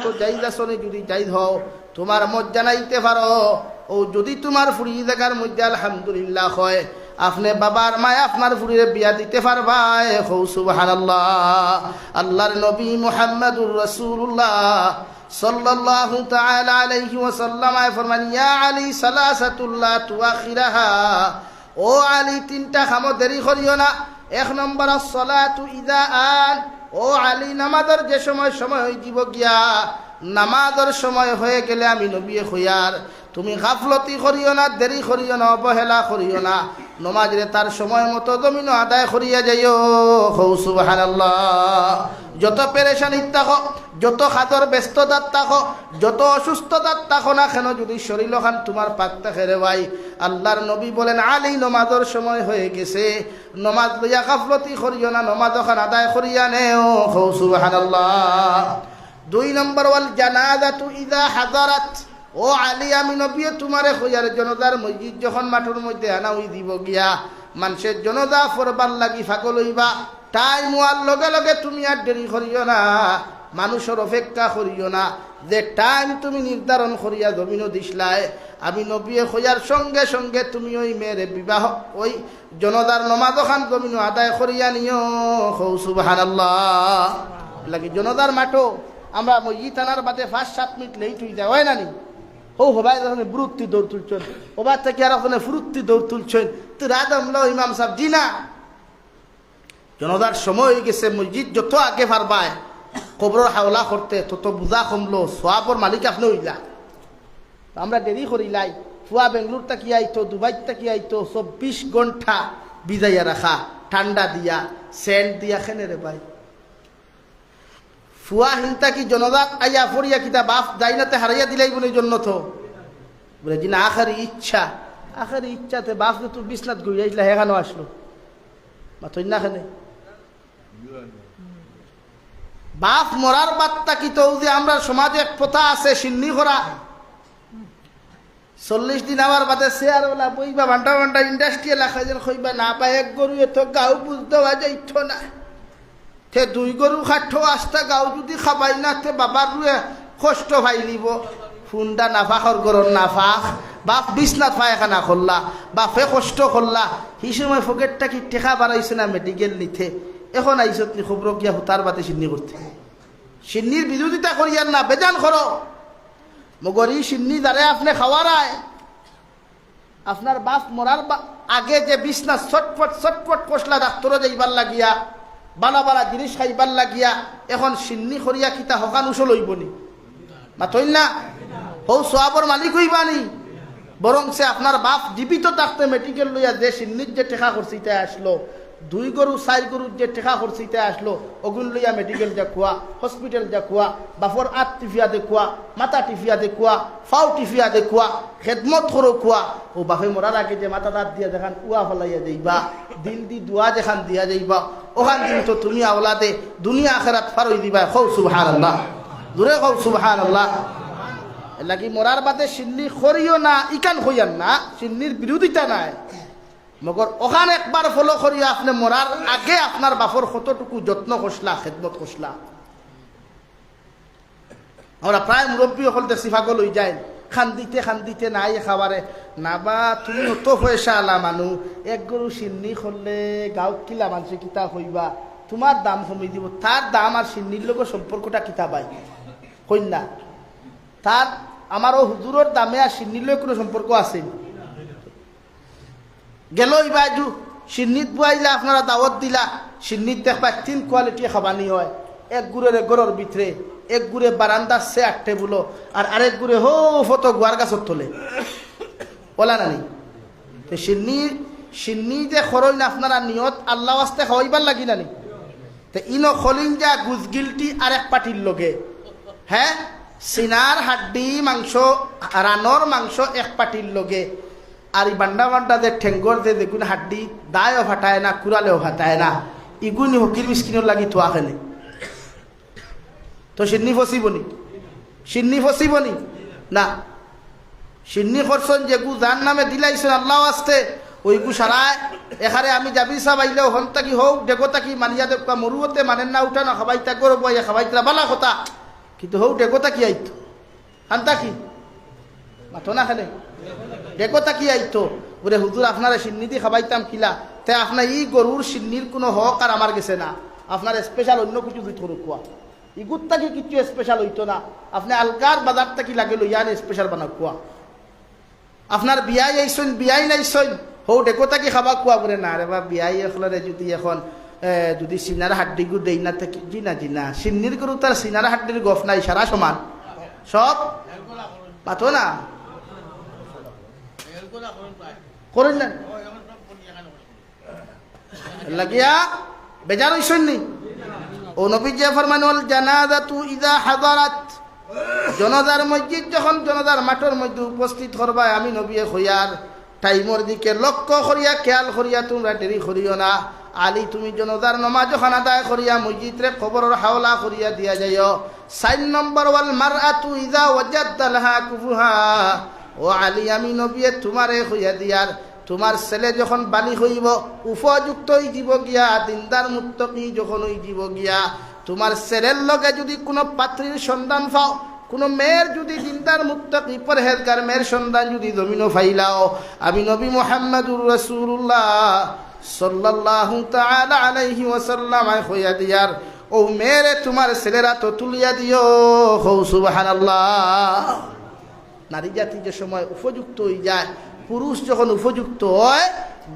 তো জাইজ আসনে যদি জাইজ হও তোমার মত জানাইতে পারো ও যদি তোমার ফুরি জায়গার মধ্যে আলহামদুলিল্লাহ হয় আপনি বাবার মায় আপনার ফুরিরে বিয়া দিতে পারবাই হৌ সুবহানাল্লাহ। আল্লাহর নবী মুহাম্মদুর রাসূলুল্লাহ সাল্লাল্লাহু তাআলা আলাইহি ওয়াসাল্লাম ফরমান ইয়া আলী সালাসাতুল্লাহ তুআখিরাহা, ও আলী তিনটা খামো দেরি করিও না। এক নম্বর আসসালাতু ইযা আন, ও আলী নামাজের যে সময় হয়ে যাব গিয়া নামাজের সময় হয়ে গেলে আমি নবী হইয়ার তুমি গাফলতি করিও না, দেরি করিও না, অবহেলা করিও না, নমাজরে তার সময় মতো জমিন আদায় করিয়া যাইও হৌ সুবহানাল্লাহ। যত পেরেশানিত থাকো, যত খাতর ব্যস্ততার থাকো, যত অসুস্থতার থাকো না কেন, যদি শরীর খান তোমার পাক থাকে রে ভাই, আল্লাহর নবী বলেন আলী নমাজের সময় হয়ে গেছে, নমাজ লইয়া গাফলতি করিও না, নমাজ খান আদায় করিয়া নেও হৌ সুবহানাল্লাহ। দুই নম্বর ওয়াল জানাজাতু ইযা হাযারাত, ও আলী আমি নবী তোমারে হইয়ার জনতার মসজিদ যখন মাঠের মধ্যে আনা হই দিব গিয়া মানুষের জনতা ফরবার লাগি ফাগল হইবা, টাইম হওয়ার লগে লগে তুমি আর দেরি করিও না, মানুষের অপেক্ষা করিও না। যে টাইম তুমি নির্ধারণ করিয়া জমিন দিসলাই আমি নবী হইয়ার সঙ্গে সঙ্গে তুমি ওই মেয়ের বিবাহ ওই জনতার নমাজ খান জমিন আদায় করিয়া নিও হৌ সুবহানাল্লাহ। লাগি জনতার মাঠো আমরা মসজিদ থানার বাদে 5-7 মিনিট লেট হয়ে যায়, হয় না নি? ও হবাই যখন বুরুত্তি দৌড় তুলছেন, ওবার থেকে আর ওখানে ফুরুত্তি দৌড় তুলছেন, তো রাত আমলা ইমাম সাহেব জি না, জনতার সময় হয়ে গেছে, মসজিদ যত আগে পারবায় কবরের হাওলা করতে তত বুঝা কমলো, সোয়াবর মালিক আপনি হইলা। আমরা দেরি করিলাই, ফুয়া বেঙ্গলোর তাকি আইতো, দুবাই তাকি আইতো, 24 ঘন্টা বিজাইয়া রাখা ঠান্ডা দিয়া সেন্ট দিয়া খেনে রে ভাই। ফুয়া হিনতা কি জনজাত আইয়া ফরিয়া কিতা বাপ যাইনাতে হারাইয়া দিলাই বলে জন্য তো বলে জি না, আখারি ইচ্ছাতে বাপ তো বিছনাত ঘুরে আইসলা হেখানো আসলো মাথই না খানে বাপ মরার বার্তা কি তো যে আমরা সমাজে এক প্রথা আছে সিন্নি করা, 40 দিন আমার বাদে শেয়ার ওলা বইবা ঘন্টা ঘন্টা ইন্ডাস্ট্রিয়াল খাইজেন খইবা না বা এক গরু এত গাও বুঝতে যাইত না, তে 2 গরু খাঠো আস্তা গাও যদি খাবাই না তে বাবার রুয়ে কষ্ট ভাইলিব। ফুন্ডা নাফাখর গরর নাফাখ বাপ বিছনাথ পায়খানা করলা, বাপে কষ্ট করলা, সেই সময় ফকেটটা কি টেকা বাড়াইছে না মেডিকেল নিতে, এখন আইসত নি খবর গিয়া হুতার বাতে সিন্নি করতে। সিন্নির বিরোধিতা করিয়ার না, বেজান করো মগরি সিন্নি দ্বারে আপনি খাওয়ারায় আপনার বাপ মরার আগে যে বিছনা ছটফট কষলা ডাক্তর যাইবার লাগিয়া বালা বালা জিনিস খাইবার লাগিয়া এখন সিন্নি করিয়া কিতা হকান উসল হইবনি মাথইন না, হৌ সোয়াবর মালিক হইবানি, বরং সে আপনার বাপ জীবিত থাকতে মেডিকেল লইয়া যে সিন্নির যে টেকা খরচিতে আসলো, 2 গরু 4 গরুর যে টেকা খরচিতে আসলো, ওগুন লইয়া মেডিকেল দেখুয়া, হসপিটাল দেখুয়া, বাপর আত টিফিয়া দেখুয়া, মাথা টিফিয়া দেখুয়া, ফাও টিফিয়া দেখুয়া, খেদমত করো খুয়া, ও বাপে মরার আগে যে মাথা দাঁত দিয়া দেখান উয়া ফলাইয়া যাইবা, দিল দি দুয়া দেখান দিয়া যাইবা, ওখান দিন তো তুমি আওলাদে দুনিয়া আখেরাত ফারই দিবা। খৌ সুবহানাল্লাহ, দূরে খৌ সুবহানাল্লাহ। লাগি মরার বাদে সিন্নি করিও না ইকান হইয়ান না, সিন্নির বিরোধিতা নাই, মগর ওখান একবার ফলো করিয়া আপনি মরার আগে আপনার বাপর কতটুকু যত্ন করছলা, খেদমত করছলা। আমরা প্রায় মুরব্বী সকল দেখছি পাগল হয়ে যায়, খান্দিতে নাই খাবারে না বা তুমি অত পয়সা আলা মানুষ, 1 গরু সিন্নি করলে গাঁৱত কিলা মানুষ কিতা হইবা, তোমার দাম কমি দিব, তার দাম আর সিন্নির লোক সম্পর্কটা কিতা পাই কন্যা, তার আমার ও হুজুরের দামে আর সিন্নির লোক কোনো সম্পর্ক আছে গেল ইবাজু সিন্নিত বুয়াইলা আপনারা দাওয়াত দিলা, সিন্নিত দেখবা 3 কোয়ালিটি খাবানি হয়, 1 গুড়ের গরর ভিতরে, 1 গুড়ে বারান্দার চেয়ার টেবুলো, আর আরেক গুড়ে হো ফটো গুয়ার গাছর তোলে বলা নানি। তো সিন্নি যে খরই না আপনারা নিয়ত আল্লাহ আস্তে খাওয়াইবার লাগি নানি, তো ইনো খলিন যা গুজগিলটি আরেক পাটির লগে, হ্যাঁ সিনার হাড্ডি মাংস রানর মাংস 1 পাটির লগে, আর এই বান্ডা যে ঠেঙ্গর যে দেখুন হাড্ডি দায়ও ফাটায় না, কুড়ালেও ফাটায় না, ইগুনি হকির মিসকিনের লাগি থোয়া খেলে, তো সিন্নি ফসিবনি না, সিন্নি করছেন যেগু যার নামে দিলাইছেন আল্লাহ আসতে ওইগু সারায় এখানে আমি যাবি সাহ আইলেও হন তাকি হোক ডেগো তাকি মানিয়া দেখবা মরুতে মানেন না উঠা না খাবাইতা গরব খাবাইতরা বালা কথা, কিন্তু হৌ ডেকোতা কি আইতো খান্তা কি মাথো না খালে ডেকোতা কি আইতো বলে হুজুর আপনারা সিন্নি দিয়ে খাবাইতাম কিলা তে আপনার ই গরুর সিন্নির কোনো হক আর আমার গেছে না আপনার স্পেশাল অন্য কিছু দিত রুকুয়া ইগুত থাকি কিছু স্পেশাল হইতো না আপনি আলগার বাজার থাকি লাগে লইয়ান স্পেশাল বানা কুয়া আপনার বিয়াই আইসন বিয়াই নাইসন হৌ ডেকোতা কি খাবা কুয়া বলে না রে বা বিয়াই এখলরে যদি এখন যদি সিনার হাড্ডি গু দেই না থাকি জি না সিন্নির গরু তার সিনার হাড্ডির গফ নাই সারা সমান সব পাতো না করেন না লাগিয়া বেজার হইসন নি ও নবী যে ফরমানুল জানাজাতু ইযা হাদারাত জনাজার মসজিদ যখন জনাজার মাঠের মধ্যে উপস্থিত করবা আমি নবী হইয়ার টাইমর দিকে লক্ষ্য করিয়া খেয়াল করিয়া তোমরা দেরি করিও না আলী তুমি জনাজার নামাজ যখন আদায় করিয়া মসজিদরে কবরের হাওলা করিয়া দিয়া যাইও 4 নম্বর ওয়াল মারআতু ইযা ওয়াজাদা লাহা কুফুহা ও আলী আমি নবী তোমারে হইয়া দিয়ার তোমার ছেলে যখন বালি হইব উপযুক্ত হইব গিয়া দিনদার মুত্তাকি যখন হইব গিয়া তোমার ছেলের লগে যদি কোনো পাত্রীর সন্ধান পাও কোনো মেয়ের যদি দিনদার মুত্তাকি পরহেজগার মেয়ের সন্ধান যদি জমিনও ফাইলাও আমি নবী মুহাম্মদুর রাসূলুল্লাহ সাল্লাল্লাহু তাআলা আলাইহি ওয়াসাল্লাম হইয়া দিয়ার ও মেয়েরে তোমার ছেলেরা তো তুলিয়া দিও হো সুবহানাল্লাহ নারী জাতি যে সময় উপযুক্ত হয়ে যায় পুরুষ যখন উপযুক্ত হয়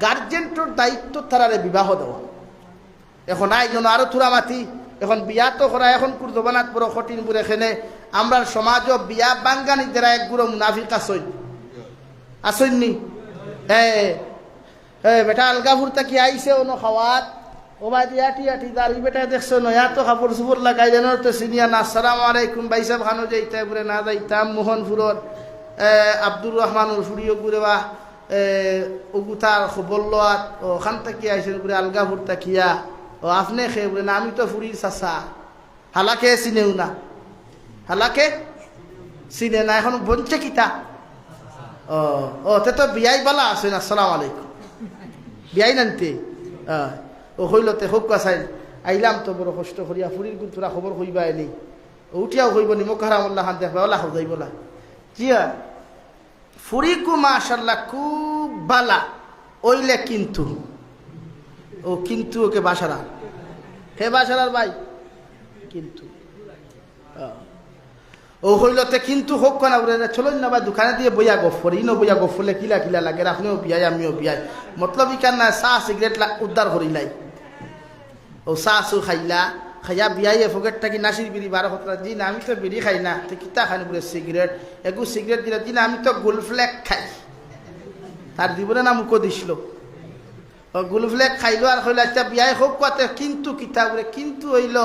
গার্জেন্টর দায়িত্ব তারারে বিবাহ দেওয়া এখন আই যেন আরো থুরা মাতি এখন বিয়া তো করা এখন কুর্দবানাত বড় কঠিন বুড়ে এখানে আমরা সমাজও বিয়া বাঙ্গানি দ্বারা এক গুড়ো মুনাফিক আসইনি বেটা আলগাপুর তাকি আইসে অন্য খাওয়াত ও ভাই টিয়াটি আটি দাঁড়ি বেটা দেখছো নয়া তো কাপড় চুপড় লাগাই যেন তো সিনিয়া না আসসালামু আলাইকুম ভাই সাহেব খানো যাইতে বলে না যাইতাম মোহনপুরর আব্দুর রহমানুর ফুড়িও ঘুরে বা উগুতার বলল ওখান থেকে আইসেন ঘুরে আলগাপুর তাকিয়া ও আপনি খেয়ে বলে না আমি তো ফুড়ির চাষা হালাকে চিনেও না হালাকে চিনে না এখন বলছে কিতা ও তে তো বিয়াই বালা আছেন আসসালামু আলাইকুম বিয়াই নানতে ও হইলতে হোক কাছাইল আইলাম তো বড় কষ্ট করিয়া ফুড়ির গুতুরা খবর হইবা এলি উঠিয়াও হইব নি মোক হারামুল্লাহ খান দেখবা ওলা হদাই বলা জিয়া ফুরিকু মাশাল্লাহ খুব বালা ওইলে কিন্তু ও কিন্তু ওকে বাসারা হে বাসারার ভাই কিন্তু ও হইলতে কিন্তু হোক না বলে চলুন না ভাই দোকানে দিয়ে বইয়া গফর ইনো বইয়া গফলে কিলা কিলা লাগে আপনিও বিয়াই আমিও বিয়াই মতলব ইকার না চা সিগারেট উদ্ধার করিলাই ও চা চু খাইলা খাইয়া বিয়াইয়ে ফকেটটা কি নাসির বিড়ি 12 জি না আমি তো বিড়ি খাই না তো কিতা খানি বলে সিগারেট একটু সিগারেট দিলা জি না আমি তো গোলফ্লেক খাই তার দিবনে না মুখো দিছিল ও গোলফ্লেক খাইলো আর হইলো আচ্ছা বিয়াই হোক কাতে কিন্তু কিতা বলে কিন্তু হইল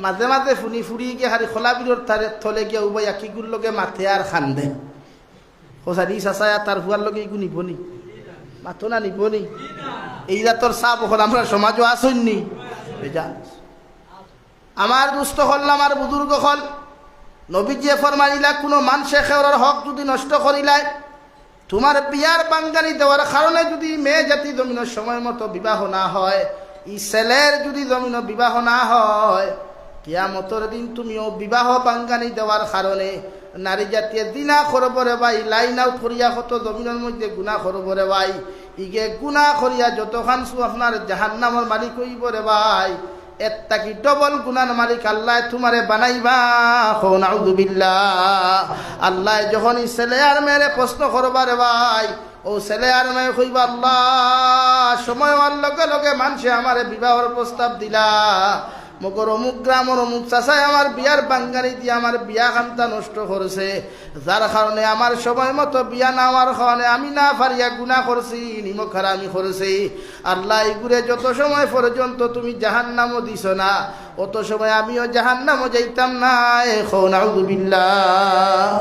মাঝে মাঝে ফুনি ফুরি গিয়ে হারি খোলা বিরোর তার থলে গিয়ে উবাইয়া কিগুর লগে মাথে আর খান্দে হোসারি চাচায়া তার হুয়ার লগে ইগু নিবনি মাথো না নিবনি এইরা তোর চাপ হল আমরা সমাজও আসইনি বেজা আমার দুস্থ হল আমার বুজুর্গ হল নবীজি ফরমাইলা কোনো মানুষে খেওয়ার হক যদি নষ্ট করিলাই তোমার বিয়ার বাঙ্গানি দেওয়ার কারণে যদি মেয়ে জাতি জমিনের সময় মতো বিবাহ না হয় ই ছেলের যদি জমিন বিবাহ না হয় কিয়ামতের দিন তুমিও বিবাহ বাঙ্গানি দেওয়ার কারণে নারী জাতীয় দিনা খরবরে ভাই লাইন আউট করিয়া কত জমিনের মধ্যে গুণা খরবরে ভাই ইগে গুণা করিয়া যতখান আপনার জাহান্নামের মালিক হইব রে ভাই একটা কি ডবল গুনার মালিক আল্লাহ তোমারে বানাইবা নাউযুবিল্লাহ আল্লাহ যখন ছেলে আর মেয়েরে প্রশ্ন করবারে ভাই ও ছেলে আর মেয়ে কইবা আল্লাহ সময় হওয়ার লগে লগে মানুষে আমারে বিবাহের প্রস্তাব দিলা মগর অমুক গ্রামের অমুক চাষায় আমার বিয়ার বাঙ্গানি দিয়ে আমার বিয়া খান্তা নষ্ট করেছে যার কারণে আমার সময় মতো বিয়া না হওয়ার কারণে আমি না পারিয়া গুনাহ করছি নিমক হারামি করেছি আল্লাহ এগুলো যত সময় পর্যন্ত তুমি জাহান্নামও দিছ না অত সময় আমিও জাহান্নামও যাইতাম না নাউযুবিল্লাহ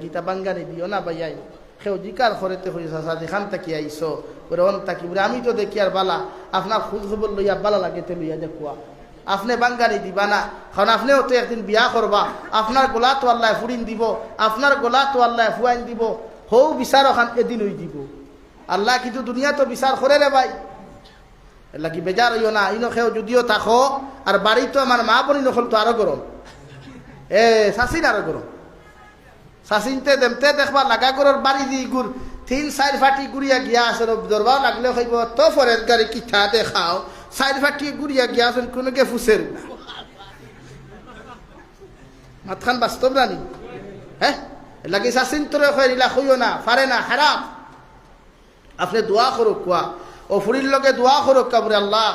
গীতা বাঙ্গানি দিও না ভাইয়াই কেউ জিকার করেতে হয়েছে চাচা যেখান থাকি আইসো ওরে অন থাকি বলে আমি তো দেখি আর বালা আপনার খোঁজ খবর লইয়া বালা লাগেতে লইয়া দেখুয়া আপনি বাঙ্গানি দিবা না কারণ আপনিও তো একদিন বিয়া করবা আপনার গোলা তো আল্লাহ ফুরিন দিব আপনার গোলা তো আল্লাহ ফুয়াইন দিব হৌ বিচার ওখান এদিন হই দিব আল্লাহ কিন্তু দুনিয়া তো বিচার করে রে ভাই এলা কি বেজার হইও না ইনো খেও যদিও থাকো আর বাড়ি তো আমার মা বনি নকল তো আরো গরম শাসিন আরো করো শাসিনতে দেমতে দেখবা লাগা করর বাড়ি দি গুড় 3-4 ফাটি গুড়িয়া গিয়া আছে দরবার লাগলে খাইব তো ফরেজ গাড়ি কিঠা দেখাও 4 ফাটি গুড়িয়া গিয়া আছেন কোনো কে ফুসের না মাতখান বাস্তব রানি হ্যাঁ লাগি শাসিন তোরে কইলা কইও না পারে না হারাম আপনি দোয়া করো কোয়া ও ফুরির লগে দোয়া করো কাবরে আল্লাহ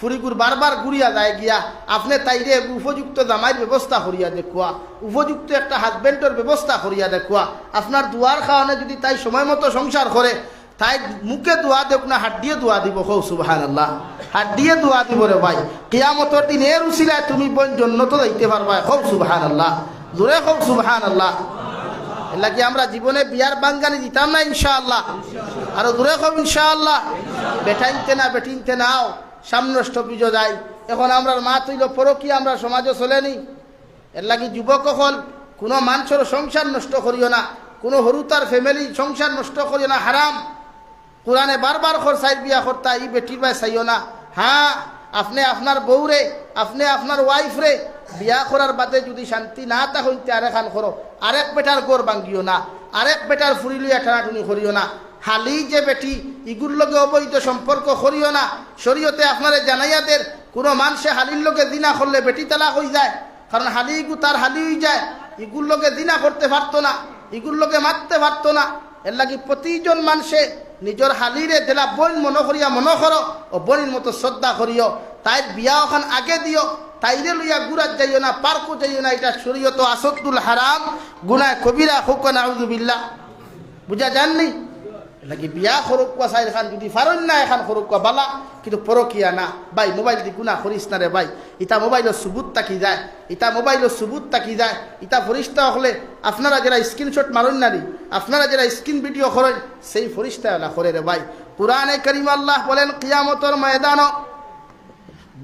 ফুরিগুর বারবার ঘুরিয়া যায় গিয়া আপনি তাইরে উপযুক্ত জামাইয়ের ব্যবস্থা করিয়া দেখুয়া উপযুক্ত একটা হাজবেন্ডের ব্যবস্থা করিয়া দেখুয়া আপনার দুয়ার খাওয়ানে যদি তাই সময় মতো সংসার করে তাই মুখে দোয়া দেখ না হাত দিয়ে দোয়া দিব কৌ সুবহানাল্লাহ হাত দিয়ে দোয়া দিব রে ভাই কিয়ামতের দিন এর উসিলায় তুমি বোন জন্নত যাইতে পারবা কৌ সুবহানাল্লাহ জোরে কৌ সুবহানাল্লাহ এলাকি আমরা জীবনে বিয়ার বাঙ্গানি দিতাম না ইনশাআল্লাহ আর দূরে কব ইনশাআল্লাহ বেটাইতে না বেটিনতে নাও সামনে স্টপিজ যায় এখন আমরা মা তৈল পরকি আমরা সমাজে চলেনি এর লাগি যুবক হল কোনো মানুষের সংসার নষ্ট করিও না কোনো হরুতার ফ্যামিলি সংসার নষ্ট করিও না হারাম কোরআনে বারবার খরচাই বিয়া করতা ই বেটির বাই চাইও না হ্যাঁ আপনি আপনার বউরে আপনি আপনার ওয়াইফরে বিয়া করার বাদে যদি শান্তি না তা হইতে আরেকখান করো আরেক বেটার গোর ভাঙ্গিও না আরেক বেটার ফুরি লইয়া টানাটুনি করিও না হালি যে বেটি ইগুর লগে অবৈধ সম্পর্ক করিও না শরীয়তে আপনারে জানাইয়াদের কোনো মানুষে হালির লগে দিনা করলে বেটি তালাক হয়ে যায় কারণ হালি ইগু তার হালি হয়ে যায় ইগুর লগে দিনা করতে পারতো না ইগুর লগে মারতে পারতো না এর লাগি প্রতিজন মানুষে নিজের হালিরে দিলা বোন মনে করিয়া মনে করো ও বোনের মতো শ্রদ্ধা করিও তাই বিয়া ওখান আগে দিও তাইরে লইয়া গুড়াত যাইও না পার্কও যাইও না এটা শরীয়ত আসদ্দুল হারাম গুনাহ কবিরা হুক নাউযুবিল্লাহ বুঝা জাননি লাগি বিয়া খরক সাইর খান যদি ফারন না এখন খরক বালা কিন্তু পরকিয়া না ভাই মোবাইল দি গুনাহ করিস না রে ভাই ইটা মোবাইলের সুবুত তাকি যায় ইটা মোবাইলের সুবুত তাকি যায় ইটা ফরিস্তা হলে আপনারা যারা স্ক্রিনশট মারুন না রে আপনারা যারা স্ক্রিন ভিডিও করেন সেই ফরিস্তা না করে রে ভাই কুরআনে কারীম আল্লাহ বলেন কিয়ামতের ময়দানে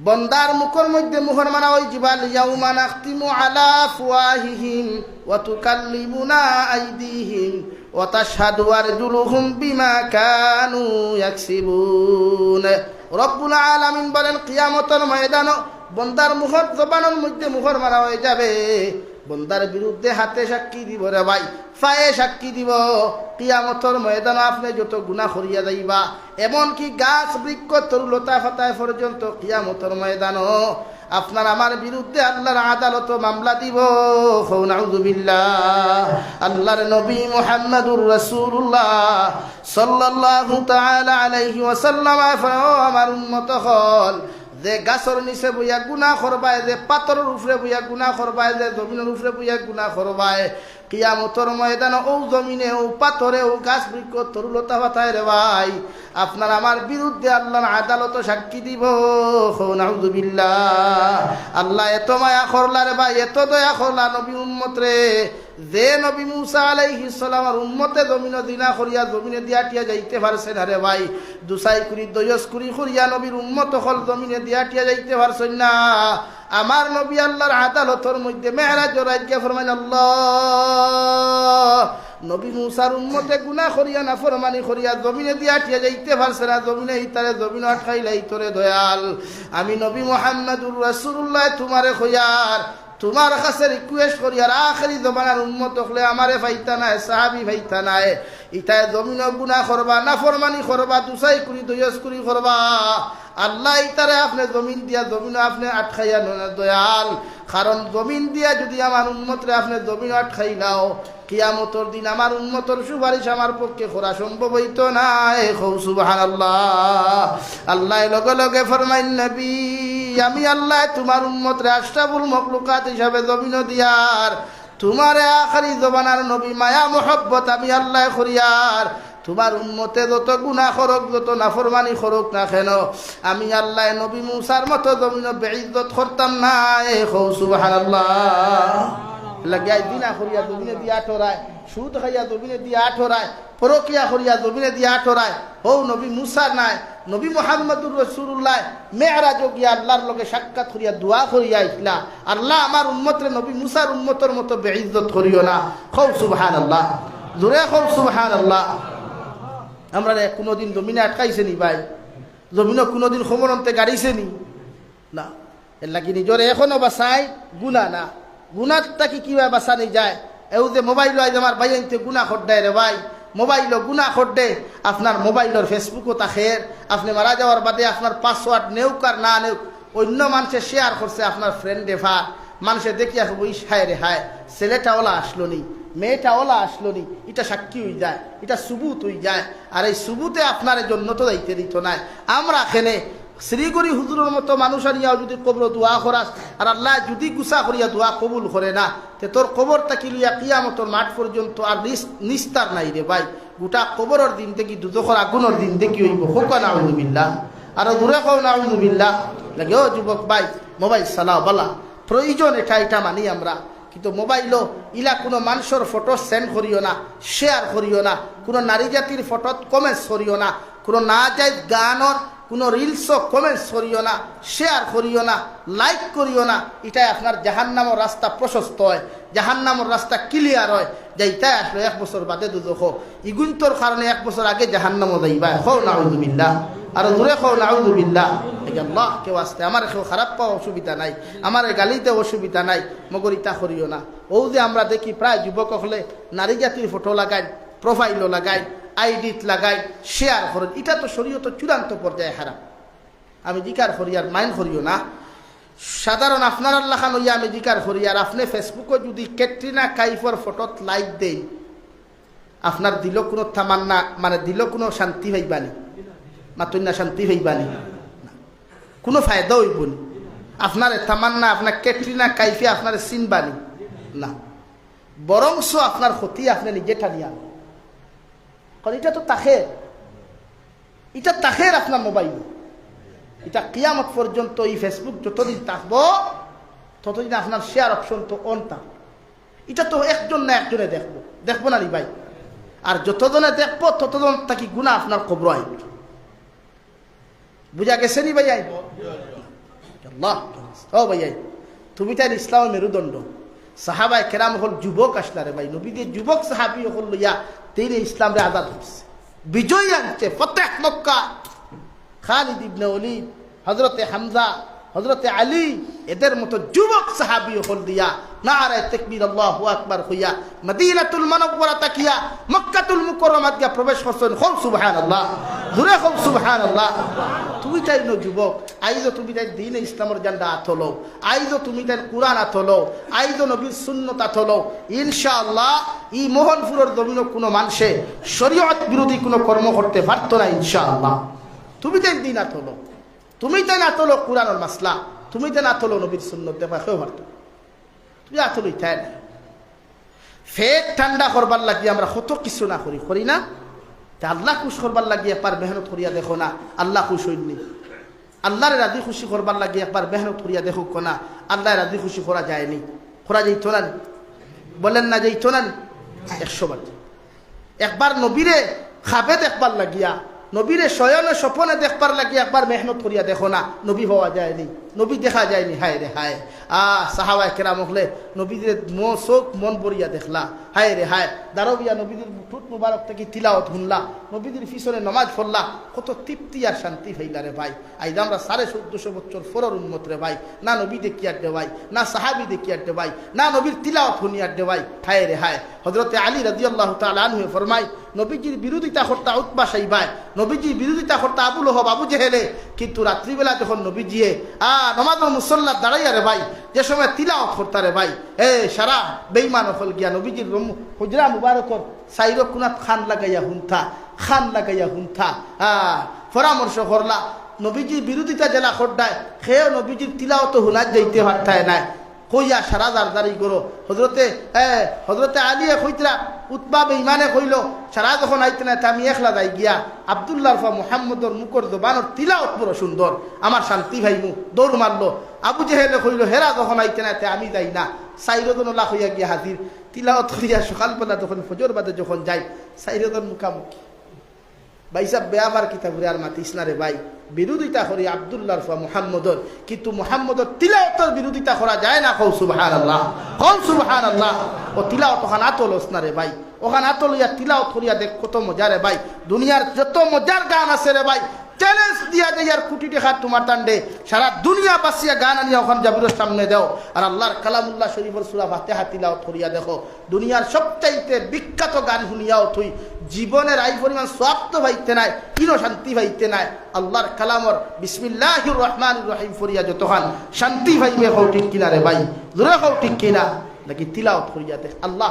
বন্দার মুখের মধ্যে মুহর মানা ওই জিবাল ইয়াউমা নাখতিমু আলা আফওয়াহিহিম ওয়া তুকাল্লিমুনা আইদিহিম ওয়া তাশহাদু আরজুলুহুম বিমা কানু ইয়াকসিবুন রব্বুল আলামিন বলেন কিয়ামতের ময়দানে বন্দার মুখর জবানের মধ্যে মুহর মারা হয়ে যাবে বন্দার বিরুদ্ধে হাতে সাক্ষী দিব রে ভাই পায়ে সাক্ষী দিব কিয়ামতের ময়দানে আপনি যত গুনাহ করিয়া যাইবা এমনকি গাছ বৃক্ষ তরুলতা ফাতায় পর্যন্ত কিয়ামতের ময়দানে আপনার আমার বিরুদ্ধে আল্লাহর আদালত মামলা দিব নাউযুবিল্লাহ আল্লাহর নবী মুহাম্মদুর রাসূলুল্লাহ সাল্লাল্লাহু তাআলা আলাইহি ওয়াসাল্লাম আমার উম্মত হল যে গাছর নিচে বইয়া গুনাহ করবায় যে পাথরের উপরে বইয়া গুনাহ করবায় যে জমিনের উপরে বইয়া গুনাহ করবায় কিয়ামতের ময়দানে ও জমিনে ও পাথরে ও গাছ বৃক্ষ তরুলতা পাতায় রে ভাই আপনার আমার বিরুদ্ধে আল্লাহর আদালত সাক্ষী দিব নাউযুবিল্লাহ আল্লাহ এত মায়া করলা রে ভাই এত দয়া করলা নবী উম্মত রে যে নবী মুসা আলাইহিস সালামের উম্মতে জমিনে দিনা করিয়া জমিনে দিয়া টিয়া যাইতে পারছেন না রে ভাই দুসাই কুরি দয়স কুরি করিয়া নবীর উম্মত হল জমিনে দিয়া টিয়া যাইতে পারছেন না আমার নবী আল্লাহর আদালতের মধ্যে মেরাজের রাজ্যে ফরমান আল্লাহ নবী মুসার উম্মতে গুনাহ করিয়া নাফরমানি করিয়া জমিনে দিয়া টিয়া যাইতে পারছে না জমিনে ইতারে জমিন আটকাইলাই তোরে দয়াল আমি নবী মুহাম্মদুর রাসূলুল্লাহ তোমারে খয়ার তোমার কাছে রিকোয়েস্ট করি আর আখেরি জমানার উম্মত হলে আমারে ফাইতা নাই সাহাবি ফাইতা নাই ইতায় জমিন গুনাহ করবা নাফরমানি করবা দুসাই কুরি দয়স কুরি করবা আল্লাহ ইতারে আপনি জমিন দিয়া জমিন আপনি আটকাইয়া না দয়াল কারণ জমিন দিয়া যদি আমার উম্মতরে আপনি জমিন আটকাইলাও কিয়ামতের দিন আমার উম্মতের সুপারিশ আমার পক্ষে করা সম্ভব হইতো না সুবহানাল্লাহ আল্লাহ লগে লগে ফরমাইন নবী আমি আল্লাহ তোমার উম্মতরে আশরাফুল মাখলুকাত হিসাবে জমিন দিয়ার তোমারে আখেরি জমানার নবী মায়া মোহব্বত আমি আল্লাহ করিয়ার তোমার উম্মতে যত গুনাহ করুক যত নাফরমানি করুক না কেন আমি আল্লাহ নবী মুসার মতো জমিন বেইজ্জত করতাম না সুবহানাল্লাহ লাগাই দিনা করিয়া জমিনে দিয়া ঠরায় সুদ খাইয়া জমিনে দিয়া ঠরায় পরকিয়া করিয়া জমিনে দিয়া ঠরায় ও নবী মুসা নাই নবী মুহাম্মদুর রাসূলুল্লাহ মেরাজ গিয়া আল্লাহর লগে সাক্ষাৎ করিয়া দোয়া করিয়া আইলা আল্লাহ আমার উম্মতরে নবী মুসার উম্মতের মতো বেইজ্জত করিও না কও সুবহানাল্লাহ জোরে কও সুবহানাল্লাহ আমরা কোনোদিন জমিনে আটকাইছে নি ভাই জমিনে কোনোদিন সমরন্তে গাড়িছে নি না এর লাগি নিজরে এখনো বাসাই গুনাহ না গুণারটা কীভাবে বাঁচানি যায়। এও যে মোবাইল আজ আমার ভাই আনতে গুণা খড্ডায় রে ভাই, মোবাইল গুণা খড্ডে আপনার মোবাইলের ফেসবুকও তাখের, আপনি মারা যাওয়ার বাদে আপনার পাসওয়ার্ড নেউক আর না নেউক অন্য মানুষে শেয়ার করছে আপনার ফ্রেন্ডে ভার, মানুষে দেখিয়া খুব ইস হায় রে হায় ছেলেটা ওলা আসলো নি, মেয়েটা ওলা আসলো নি, এটা সাক্ষী হয়ে যায়, এটা সুবুত হয়ে যায়। আর এই সুবুতে আপনার জন্য তো দায়িত্ব দিত নাই। আমরা এখানে শ্রীগরি হুজুরের মতো মানুষ আনিয়াও যদি কবর দোয়া করাস আর আল্লাহ যদি গুসা করিয়া দোয়া কবুল করে না, তে তোর কবর তাকি লইয়া কিয়ামতের মাঠ পর্যন্ত আর নিস্তার নাই রে ভাই। গোটা কবরের দিন থেকে দুদখর আগুনের দিন থেকে হইব। হোক নাউযুবিল্লাহ, আর দূরে কও নাউযুবিল্লাহ। লাগে ও যুবক ভাই, মোবাইল চালাও বলা প্রয়োজন, এটা মানি আমরা, কিন্তু মোবাইলও ইলা কোনো মানুষের ফটো সেন্ড করিও না, শেয়ার করিও না, কোনো নারী জাতির ফটোত কমেন্টস করিও না, কোনো না যায় গানর কোনো রিলসও কমেন্টস করিও না, শেয়ার করিও না, লাইক করিও না। এটাই আপনার জাহান্নামের রাস্তা প্রশস্ত হয়, জাহান্নামের রাস্তা ক্লিয়ার হয়। যাইতাই আসলে 1 বছর বাদে দুদখ, ইগুন্তর কারণে 1 বছর আগে জাহান্নামও যাইবা। খৌ নাউযুবিল্লাহ, আর দূরে খৌ নাউযুবিল্লাহ। আল্লাহ কেউ আসতে আমার কেউ খারাপ পাওয়া অসুবিধা নাই, আমার গালিতে অসুবিধা নাই, মগর ইতা করিও না। ও যে আমরা দেখি প্রায় যুবক হলে নারী জাতির ফটো লাগাই, প্রোফাইলও লাগাই, আইডিত লাগাই, শেয়ার করেন, এটা তো শরীয়ত চূড়ান্ত পর্যায়ে হারাম। আমি জিকার করি আর মাইন্ড করিও না, সাধারণ আপনার আল্লাহ খান হইয়া আমি জিকার করি। আর আপনি ফেসবুকে যদি ক্যাটরিনা কাইফর ফটোত লাইক দেন, আপনার দিল কোনো তামান্না মানে দিল কোনো শান্তি হইবানি, মাতুন্না শান্তি হইবানি, কোনো ফায়দা হইব না। আপনার তামান্না আপনার ক্যাটরিনা কাইফে আপনার চিনবানি না, বরংস আপনার ক্ষতি আপনি নিজে টানিয়া। কারণ এটা তো তাখের, এটা তাখের আপনার মোবাইল, এটা কিয়ামত পর্যন্ত এই ফেসবুক যতদিন থাকবো ততদিন আপনার শেয়ার অপশন তো অন থাকবে। এটা তো একজন না একজনে দেখবো না রে ভাই। আর যতজনে দেখবো ততজন তাকে গুণা আপনার কবর আইব। বুঝা গেছে নি ভাইয়াই? আল্লাহ ও ভাইয়াই, তুমি তাই ইসলামের মেরুদণ্ড। সাহাবায়ে কেরাম হল যুবক আসলা রে ভাই, নবীদের যুবক সাহাবি হল লইয়া তিনি ইসলামরে আজাদ করছে, বিজয় আনছে, ফতেহ মক্কা। খালিদ ইবনে ওয়ালিদ, হযরতে হামজা, হযরতে আলী, এদের মতো যুবক সাহাবী হল দিয়া নারায়ে তাকবীর আল্লাহু আকবার হইয়া মদিনাতুল মুনাওয়ারা তাকিয়া মক্কাতুল মুকাররমাত গিয়া প্রবেশ করছেন। হল সুবহানাল্লাহ, জোরে হল সুবহানাল্লাহ। তুমি তাই ন যুবক, আইজো তুমি তাই দ্বীন ইসলামের জান্ডা আতলো, আইজো তুমি তাই কুরআন আতলো, আইজো নবীর সুন্নাত আতলো। ইনশাআল্লাহ এই মোহনপুরের জমিনে কোনো মানুষে শরীয়ত বিরোধী কোনো কর্ম করতে পারতো না ইনশাআল্লাহ। তুমি তাই দিন আতলো, তুমি তাই না তোলো কুরআনের মাসলা, তুমি তাই না তোলো নবীর সুন্নাত দেখা কেউ পারতো, তুমি আতলোই তাই না। ফেট ঠান্ডা করবার লাগিয়ে আমরা কত কিছু না করি না। আল্লাহ খুশ করবার লাগিয়ে একবার মেহনত করিয়া দেখো না, আল্লাহ খুশ হইনি। আল্লাহর রাজি খুশি করবার লাগিয়ে একবার মেহনত করিয়া দেখো না, আল্লাহ রাজি খুশি করা যায়নি। করা যাইত না, বলেন না যাইত না 100 বার। একবার নবীরে খাবে দেখবার লাগিয়া, নবীরে শয়নে স্বপনে দেখবার লাগিয়ে একবার মেহনত করিয়া দেখো না, নবী হওয়া যায়নি, নবী দেখা যায়নি। হায় রে হায়, সাহাবায়ে কেরাম হলে নবীদের চোখ মন বরিয়া দেখলা, হায় রে হায়। দারবিয়া নবীদের ঠোঁট মুবারক থেকে তিলাওয়াত শুনলা, নবীদের পিছনে নমাজ পড়লা, কত তৃপ্তি আর শান্তি হইলা রে ভাই। আইজ আমরা 1450 বছর ফরর উন্মত রে ভাই, না নবী দেখি আড্ডে ভাই, না সাহাবি দেখি আড্ডে ভাই, না নবীর তিলাওয়াত শুনি আড্ডে ভাই। হায় রে হায়। হযরতে আলী রাদিয়াল্লাহু তাআলা আনহু ফরমায়, নবীজির বিরোধিতা করতা উতবা সাইবা, নবীজির বিরোধিতা করতা আবু লহব, আবু জেহেলে, কিন্তু রাত্রিবেলা যখন নবীজিয়ে নমাজের মুসল্লা দাঁড়াইয়া রে ভাই, যে সময় তিলাওয়াত করতা রে ভাই, সারা বেঈমান হল গিয়া নবীজির হুজরা মুবারকর সাইর কুনাত খান লাগাইয়া হুনথা পরামর্শ করলা। নবীজির বিরোধিতা জেলা খড্ডায় খেয়ে নবীজির তিলাওয়াত হুনাত যাইতে পারতায় নাই, কইয়া সারা দাঁড়ি করো। হজরতে আলিয়ে কইতরা উতবা বেঈমানে কইল, সারা যখন আইতে না আমি একলা যাই গিয়া আব্দুল্লাহ মুহাম্মদর মুখর জবানের তিলাওয়াত বড় সুন্দর, আমার শান্তি ভাইমু, দৌড় মারলো। আবু জেহেলে কইল, হেরা যখন আইতে না আমি যাই না। সাইরজন লাখ হইয়া গিয়া হাজির, তিলাওয়াত করিয়া সকালবেলা যখন ফজর বাদে যখন যাই, সাইরজন মুখামুখি। ভাই সাহেব বেয়াবার কিতাবরে আর মাতিস না রে ভাই, বিরোধিতা করি আব্দুল্লাহ মুহাম্মদর, কিন্তু মুহাম্মদর তিলাওয়াতের বিরোধিতা করা যায় না। কও সুবহানাল্লাহ, কও সুবহানাল্লাহ। ও তিলাওয়াত ওখান আতলস না রে ভাই, ওখান আতলিয়া তিলাওয়াত করিয়া দেখ কত মজা রে ভাই। দুনিয়ার যত মজার গান আছে রে ভাই, চ্যালেঞ্জ দিয়া দেয় আর কোটি টাকা তোমার তান্ডে সারা দুনিয়া বাসিয়া গান আনিয়া ওখান জাবিরের সামনে দাও আর আল্লাহর কালামুল্লাহ শরীফের সূরা ফাতিহা তিলাওয়াত করিয়া দেখো দুনিয়ার সবচাইতে বিখ্যাত গান শুনিয়াও তুই জীবনের আই পরিমাণ সওয়াব তো পাইতে নাই কিনো শান্তি পাইতে নাই আল্লাহর কালামর বিসমিল্লাহির রহমানির রহিম ফরিয়া যতখান শান্তি পাইবে হও ঠিক কিনা রে ভাই জোরে হও ঠিক কিনা নাকি তিলাওয়াত করিয়া দেখ আল্লাহ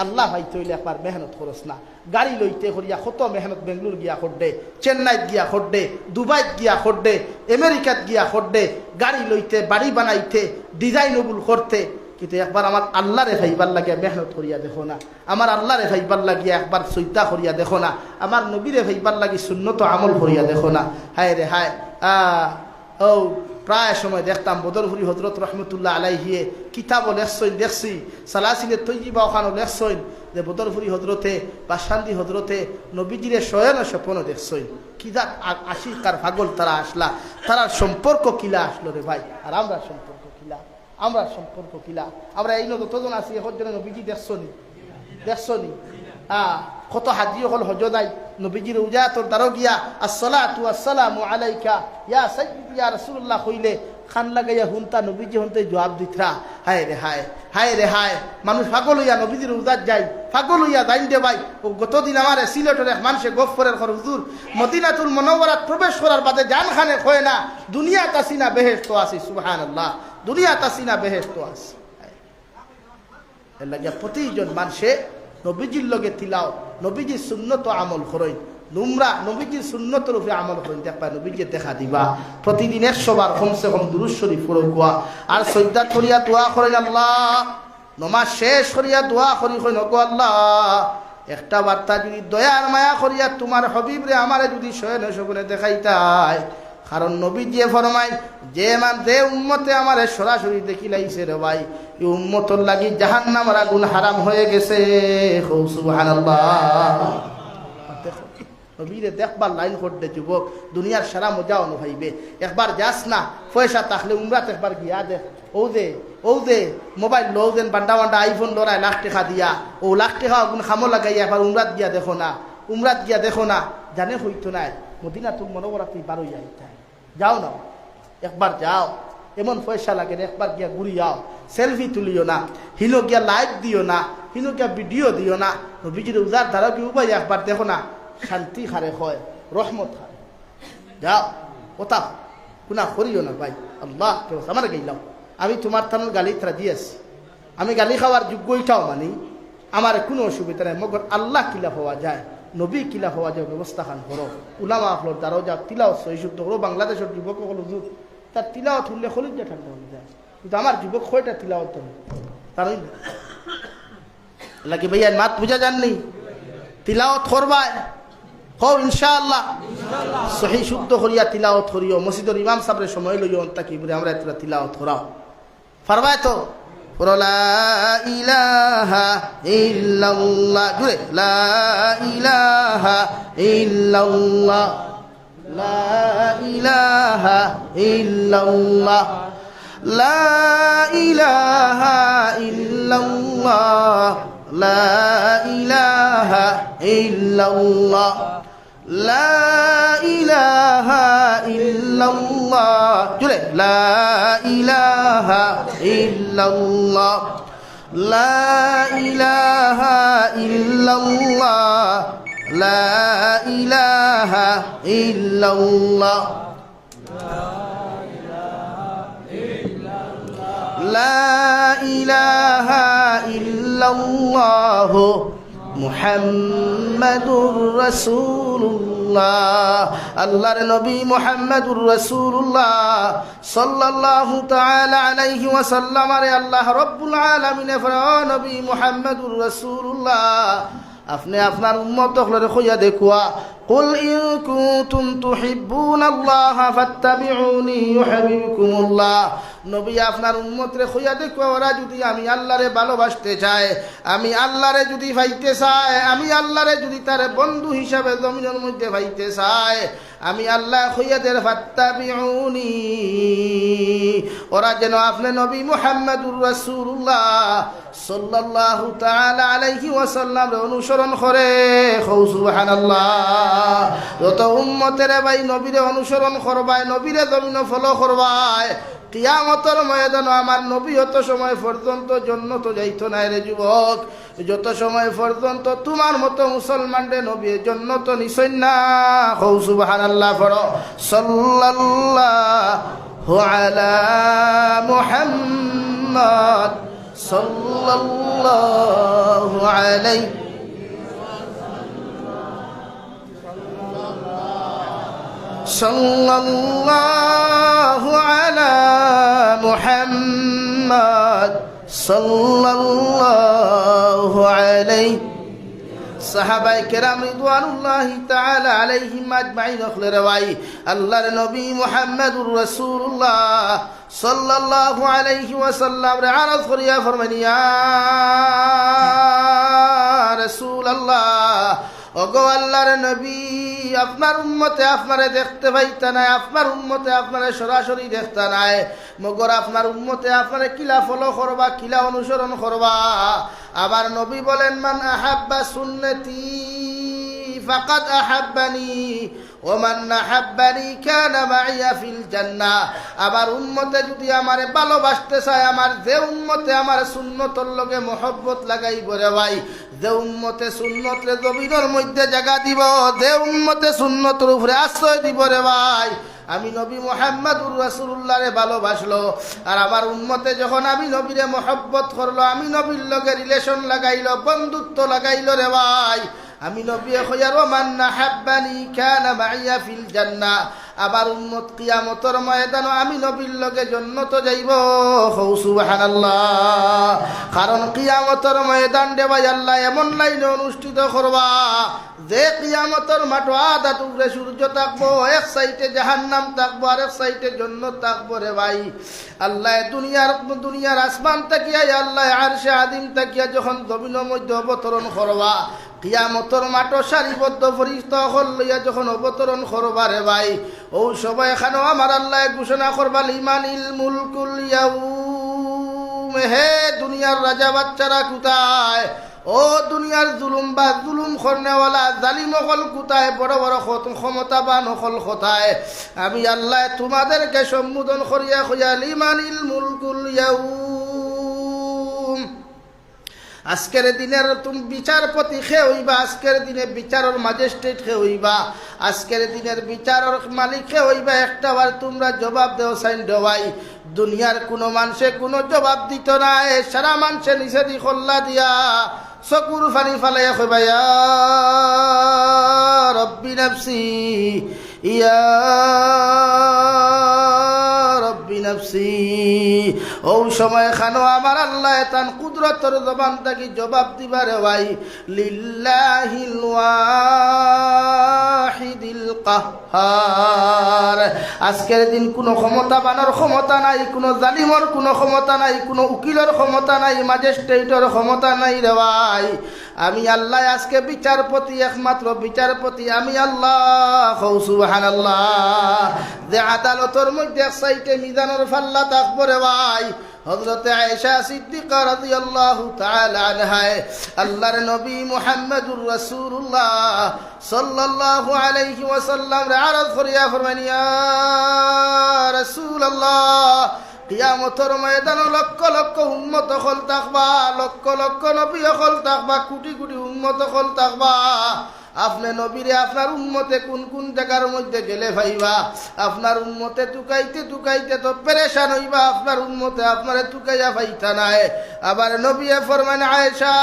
আল্লাহ ভাই তৈলে একবার মেহনত করস না গাড়ি লইতে করিয়া কত মেহনত বেঙ্গলোর গিয়া করডে চেন্নাইত গিয়া করডে দুবাইত গিয়া করডে আমেরিকাত গিয়া করডে গাড়ি লইতে বাড়ি বানাইতে ডিজাইনবুল করতে কিন্তু একবার আমার আল্লাহরে ভাইবার লাগিয়া মেহনত করিয়া দেখো না আমার আল্লাহরে ভাইবার লাগিয়া একবার সৈতা করিয়া দেখো না আমার নবীরে ভাইবার লাগি সুন্নত আমল করিয়া দেখো না হায় রে হায় ও প্রায় সময় দেখতাম বদরপুরি হজরত রহমতুল্লাহ আলাইহিয়ে কিতাবও লেখছইন দেখছি সালাসিলের তৈজিবা ওখানও লেখছইন যে বদরপুরি হজরতে বা শান্তি হজরতে নবীজিরে শয়ন স্বপনও দেখছইন কিদা আশিকার পাগল তারা আসলা তারার সম্পর্ক কিলা আসলো রে ভাই আর আমরা সম্পর্ক কিলা আমরা এই যতজন আছি এখন যেন নবীজি দেখছনি কত হাজি হল হজ নাই নবীজির উজাতর দ্বারো গিয়া আসসালাতু আসসালামু আলাইকা ইয়া সাইয়্যিদি ইয়া রাসূলুল্লাহ কইলে খান লাগাইয়া হুনতা নবীজি হুনতে জবাব দিতরা হায় রে হায় মানুষ পাগল হইয়া নবীজির উজাত যায় পাগল হইয়া যাইন দে ভাই ও গতদিন আমার সিলেটের এক মানুষে গফরের ঘর হুজুর মদিনাতুল মুনাওয়ারাত প্রবেশ করার বাদে জান খানে কয় না দুনিয়া তাসিনা বেহেশত আছে সুবহানাল্লাহ দুনিয়া তাসিনা বেহেশত আছে এর লাগিয়া প্রতিজন মানুষে নবীজির লগে তিলাও নবীজির সুন্নত আমল করই তোমরা নবীজির সুন্নতের উপরে আমল করেন দেখবা নবীজি দেখা দিবা প্রতিদিন 100 বার কমসে কম দুরূদ শরীফ পড়া আর সাজদা করিয়া দোয়া করেন আল্লাহ নামাজ শেষ করিয়া দোয়া করি কই নগো আল্লাহ একটা বার্তা যদি দয়ার মায়া করিয়া তোমার হাবিবরে আমারে যদি শয়ন শগুনে দেখাইতাই কারণ নবীজি ফরমায় যে উম্মতে আমারে সরাসরি দেখিলাইছে রে ভাই এই উম্মতর লাগি জাহান্নামের আগুন হারাম হয়ে গেছে সুবহানাল্লাহ দেখো নবীরে দেখবার লাইন করতে যুবক দুনিয়ার সারা মজা অনুভববে একবার যাস না পয়সা থাকলে উমরাত একবার গিয়া দেখ ও দে মোবাইল লো দেন বান্ডা আইফোন লড়াই লাখ টাকা দিয়া ও লাখ টাকা আগুন খামো লাগাইয়া একবার উমরাত গিয়া দেখো না জানে হইতো নাই মদিনাতুল মুনাওয়ারাতে বারো যাইতে যাও না একবার যাও এমন পয়সা লাগে একবার গিয়া ঘুরি যাও সেলফি তুলিও না হিলো গিয়া লাইক দিও না হিলো গিয়া ভিডিও দিও না নবীজির উজার ধারা কি উপায় একবার দেখো না শান্তি হারে হয় রহমত হারে যাও কথা কোনা করিও না ভাই আল্লাহ কেউ আমার গেলাম আমি তোমার থানোর গালি রাজি আছি আমি গালি খাওয়ার যোগ্যইটাও মানি আমার কোনো অসুবিধা নাই মগর আল্লাহ কিলা হওয়া যায় নবী কিলা হওয়া যায় ব্যবস্থা খান করো উলামা আপনার দ্বারাও যা তিলাও সহিশুদ্ধ করো বাংলাদেশের যুবক হলো যুগ তার তিলাওয়াত হলে খলিজা ঠান্ডা হয়ে যায় কিন্তু আমার যুবক কয়টা তিলাওয়াত হবে তারই লাগে ভাইয়া মাত বুঝা যাননি তিলাওয়াত করবাই হও ইনশাআল্লাহ সহি শুদ্ধ করিয়া তিলাওয়াত করিও মসজিদের ইমাম সাহেবের সময় লইও তাকি বলে আমরা এতটা তিলাওয়াত করাও পারবাই তো লা ইলাহা ইল্লাল্লাহ জুড়ে লা ইলাহা ইল্লাল্লাহ লা ইলাহা ইল্লাল্লাহ লা ইলাহা ইল্লাল্লাহ লা ইলাহা ইল্লাল্লাহ লা ইলাহা ইল্লাল্লাহ জুড়ে লা ইলাহা ইল্লাল্লাহ লা ইলাহা ইল্লাল্লাহ লা ইলাহা ইল্লাল্লাহ লা ইলাহা ইল্লাল্লাহ মুহাম্মাদুর রাসূলুল্লাহ আল্লাহর নবী মুহাম্মাদুর রাসূলুল্লাহ সাল্লাল্লাহু তাআলা আলাইহি ওয়াসাল্লাম আরে আল্লাহ রাব্বুল আলামিন ফরমান নবী মুহাম্মাদুর রাসূলুল্লাহ আপনি আপনার উম্মত হলরে কইয়া দেখুয়া কুল ইন কুনতুম তুহিব্বুনাল্লাহ ফাত্তাবিউনি ইউহিব্বুকুমুল্লাহ নবী আপনার উম্মতরে কইয়া দেখুয়া ওরা যদি আমি আল্লাহরে ভালোবাসতে চায় আমি আল্লাহরে যদি পাইতে চায় আমি আল্লাহরে যদি তার বন্ধু হিসাবে জমিনের মধ্যে পাইতে চায় আমি আল্লাহ কইয়াদের ফাত্তাবিউনি ওরা যেন আপনি নবী মুহাম্মাদুর রাসূলুল্লাহ সাল্লাল্লাহু তাআলা আলাইহি ওয়াসাল্লাম অনুসরণ করে সুবহানাল্লাহ যত উম্মতের ভাই নবীরে অনুসরণ করবায়, নবীরে জমিন ফলো করবায়, কিয়ামতের ময়দান আমার নবী অত সময় পর্যন্ত জন্নত যাইতো না রে যুবক, যত সময় পর্যন্ত তোমার মতো মুসলমানরে নবী জন্নত নিছই না। কও সুবহানাল্লাহ পড়ো। সাল্লাল্লাহু আলা মুহাম্মদ সাল্লাল্লাহু আলাইহি সাল্লাল্লাহু আলা মুহাম্মদ সাল্লাল্লাহু আলাইহি। সাহাবায়ে কেরাম রিদওয়ানুল্লাহি তাআলা আলাইহিম আজমাইন হলের ভাই আল্লাহর নবী মুহাম্মদুর রাসূলুল্লাহ সাল্লাল্লাহু আলাইহি ওয়াসাল্লাম রে আরজ করিয়া ফরমাইয়া, ইয়া রাসূলুল্লাহ, ওগো আল্লাহর নবী, আপনার উম্মতে আপনারে দেখতে পাইতা নাই, আপনার উম্মতে আপনারে সরাসরি দেখতা নাই, মগর আপনার উম্মতে আপনারে কিলা ফলো করবা, কিলা অনুসরণ করবা। আবার নবী বলেন, মান আহাব্বা সুন্নতি ফাকাদ আহাব্বানি ওয়া মান আহাব্বানি কানা মাইয়া ফিল জান্নাহ। আমার উম্মতে যদি আমারে ভালোবাসতে চায়, আমার যে উম্মতে আমার সুন্নতর লগে মহব্বত লাগাইব রে ভাই, যে উম্মতে সুন্নতরে জমিনের মধ্যে জায়গা দিব, যে উম্মতে সুন্নতের উপরে আশ্রয় দিব রে ভাই, আমি নবী মুহাম্মদুর রাসূলুল্লাহরে ভালোবাসলো, আর আমার উম্মতে যখন আমি নবীরে মহব্বত করলো, আমি নবীর লগে রিলেশন লাগাইলো, বন্ধুত্ব লাগাইলো রে ভাই, আমি নবী কইয়ার ওয়া মান আহাব্বানি কানা মাইয়া ফিল জান্নাহ। আবার উম্মত কিয়ামতের ময়দানে আমি নবীর লগে জান্নাতে যাইব। সুবহানাল্লাহ। কারণ কিয়ামতের ময়দান রে ভাই আল্লাহ এমন লাইনে অনুষ্ঠিত করবা, যে কিয়ামতের মাঠ আদা উপরে সূর্য থাকবো, এক সাইডে জাহান্নাম থাকবো, আর এক সাইডে জান্নাত থাকবো রে ভাই। আল্লাহ দুনিয়ার আসমান তাকিয়া, আল্লাহ আরশে আযীম তাকিয়া যখন জমিনের মধ্যে অবতরণ করবা, কিয়ামতের মাঠ সারিবদ্ধ ফেরেশতা হল লইয়া যখন অবতরণ করবা রে ভাই, ও সবাই এখানে আমার আল্লাহ ঘোষণা করবা, লিমানিল মুলকুল ইয়াউম, হে দুনিয়ার রাজা বাচ্চারা কোথায়, ও দুনিয়ার জুলুম করনেওয়ালা জালিম হল কোথায়, বড় বড় ক্ষমতাবান হল কোথায়। আমি আল্লাহ তোমাদেরকে সম্বোধন করিয়া কইয়া, লিমানিল মুলকুল ইয়াউম, আজকের দিনের তুমি বিচারপতি খে হইবা, আজকের দিনে বিচারের ম্যাজিস্ট্রেট খে হইবা, আজকের দিনের বিচারের মালিক খে হইবা। একটাবার তোমরা জবাব দেও সাইন দেওয়াই, দুনিয়ার কোনো মানুষে কোনো জবাব দিত না, সারা মানুষে নিচে দি খোল্লা দিয়া চকুর ফানি ফালাইয়া কইবা, ইয়া রব্বি নাফসি, ইয়া রব্বি নাফসি। ও সময় খানো আমার আল্লাহ তান কুদরতর জবান থাকি জবাব দিবারে ভাই, লিল্লাহিল ওয়াহিদিল কাহ্হার। আজকের দিন কোনো ক্ষমতাবানের ক্ষমতা নাই, কোনো জালিমর কোনো ক্ষমতা নাই, কোনো উকিলের ক্ষমতা নাই, ম্যাজিস্ট্রেটের ক্ষমতা নাই রে ভাই। আমি আল্লাহ আজকে বিচারপতি, একমাত্র বিচারপতি আমি আল্লাহ। সুবহানাল্লাহ। যে আদালতের মধ্যে এক সাইডে মিজানের ফাল্লা থাকবো রে ভাই, হযরত আয়েশা সিদ্দিকা রাদিয়াল্লাহু তাআলা আনহা আল্লাহর নবী মুহাম্মদুর রাসূলুল্লাহ সাল্লাল্লাহু আলাইহি ওয়াসাল্লাম রে আরজ করিয়া ফরমাইয়া, ইয়া রাসূলুল্লাহ, কিয়ামতের ময়দানে লক্ষ লক্ষ উম্মত হল থাকবা, লক্ষ লক্ষ নবী হল থাকবা, কোটি কোটি উম্মত হল থাকবা। আপনি নবীরে আপনার উম্মতে কোন কোন জায়গার মধ্যে গেলে ভাইবা, আপনার উম্মতে টুকাইতে টুকাইতে তো পেরেশান হইবা, আপনার উম্মতে আপনারে টুকাইয়া পাইতা নাই। আবার নবীয়ে ফরমান, আয়েশা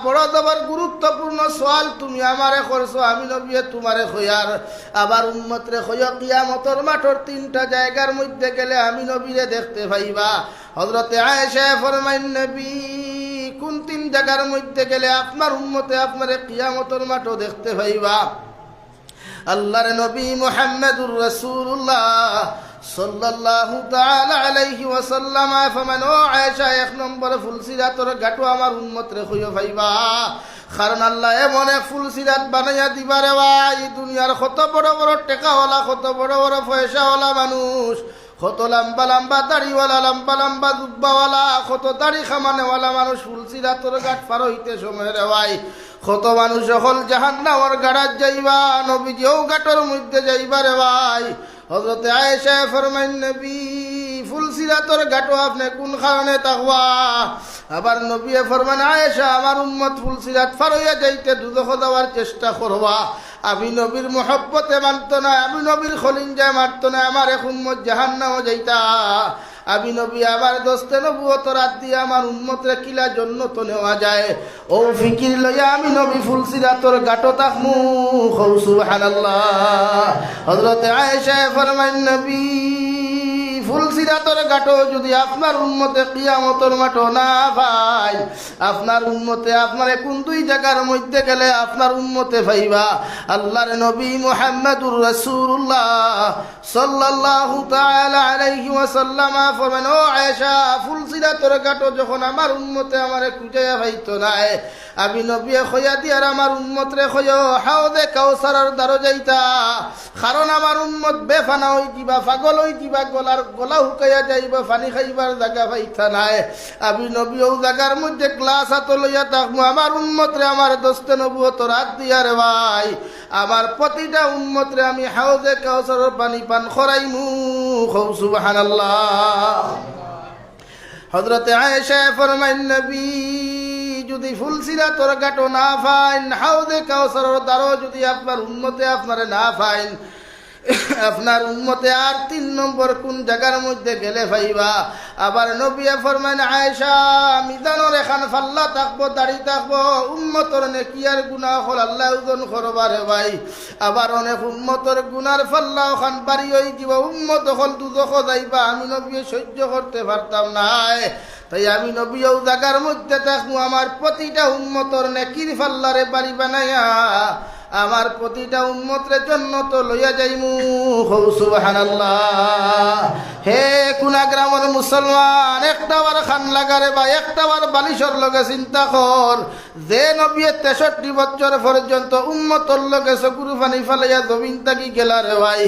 বড় জবর গুরুত্বপূর্ণ সওয়াল তুমি আমারে করছো, আমি নবীয়ে তোমারে খয়ার। আবার উম্মতরে খয়া কিয়ামতের মাঠের তিনটা জায়গার মধ্যে গেলে আমি নবীরে দেখতে পাইবা। হযরতে আয়েশা ফরমান, নবী কোন তিন জায়গার মধ্যে গেলে আপনার উম্মতে আপনারে কিয়ামতের মাঠও দেখতে পাইবা? আল্লাহর নবী মুহাম্মদুর রাসূলুল্লাহ সাল্লাল্লাহু তাআলা আলাইহি ওয়াসাল্লাম ফরমান, ও আয়েশা, এক নম্বরে ফুলসিরাতর গাটো আমার উম্মতরে কইও পাইবা। কারণ আল্লাহ এমন এক ফুলসিরাত বানাইয়া দিবারে ভাই, দুনিয়ার কত বড় বড় টেকাওয়ালা, কত বড় বড় পয়সাওয়ালা মানুষ, কত লম্বা লম্বা দাড়িওয়ালা, লম্বা লম্বা জুব্বাওয়ালা, কত দাড়ি খামানেওয়ালা মানুষ ফুলসিরাতর ঘাট পার হইতে সময় রে ভাই, কত মানুষ সকল জাহান্নামের গাড়াত যাইবা, নবীজিও গাটর মধ্যে যাইবা রে ভাই। হযরত আয়েশা ফরমাইন, নবী ফুলসিরাতর গাটো আপনি কোন কারণে তাকওয়া? আবার নবী ফরমান, আয়েশা আমার উম্মত ফুলসিরাত পার হইয়া যাইতে দুজখ যাওয়ার চেষ্টা করবা। আমি নবীর মোহব্বতে মানত না, আমি নবীর খলিঞ্জায় মারত না, আমার এক উম্মত জাহান্নামে যাইতা। আমি নবী আবার দস্তে নবুয়ত রাত দিয়ে আমার উম্মতরে কিলা জন্নত নেওয়া যায়, ও ফিকির লইয়া আমি নবী ফুলসিরাতর গাটো তাকমু। কও সুবহানাল্লাহ। হযরত আয়েশা ফরমাইন, নবী ফুলসিরাতর গাটো যদি আপনার উম্মতে কিয়ামতর মাঠো না ভাই, আপনার উম্মতে আপনার কোন দুই জায়গার মধ্যে গেলে আপনার উম্মতে ভাইবা? আল্লাহর নবী মুহাম্মদুর রাসূলুল্লাহ সাল্লাল্লাহু তাআলা আলাইহি ওয়াসাল্লাম ফরমান, ও আয়েশা ফুলসিরাতর গাটো যখন আমার উম্মতে আমারে খুঁজাইয়া ভাইতো নাই, আমি নবী খয়া দিয়ার আমার উম্মতরে খয় হাউদে কাউসারের দ্বারা যাইতা, কারণ আমার উম্মত বেফানা হই দিবা, পাগল হই দিবা, গলা হুকাইয়া যাইবা, পানি খাইবার জায়গা পাইতা নাই। আমি নবী ও জায়গার মধ্যে গ্লাস হাত লইয়া থাকবো, আমার উম্মতরে আমার দস্তে নবুয়ত রাত দিয়া রে ভাই, আমার প্রতিটা উম্মতরে আমি হাউদে কাউসারের পানি পান করাইমু। কও সুবহানাল্লাহ। হযরতে আয়েশা ফরমাইন, নবী যদি ফুলসিরাতর গাটো না পাইন, হাউদে কাউসারের দ্বারও যদি আপনার উম্মতে আপনারে না পাইন, আপনার উম্মতে আর 3 নম্বর কোন জায়গার মধ্যে গেলে পাইবা? আবার নবী ফরমান, আয়েশা মিজানোর এখান ফাল্লা থাকবো, দাড়ি থাকবো, উম্মতর নেকি আর গুনাহ হল আল্লাহ ওজন করবারে ভাই। আবার অনেক উম্মতর গুনার ফাল্লা ওখান বাড়ি হয়ে যাব, উম্মত হল দুজখ যাইবা, আমি নবী সহ্য করতে পারতাম না। তাই আমি নবীও জায়গার মধ্যে থাকবো, আমার প্রতিটা উম্মতর নেকির ফাল্লারে বাড়ি বানাইয়া আমার প্রতিটা উম্মতের জন্য তো লইয়া যাইমু। সুবহানাল্লাহ। হে কুনাগ্রামের মুসলমান, একটাবার খান লাগারে বা একটাবার বালিশর লগে চিন্তা কর, যে নবী 63 বছর পর্যন্ত উম্মতর লগে চকুর পানি ফালাইয়া জমিন থাকি গেলা রে ভাই,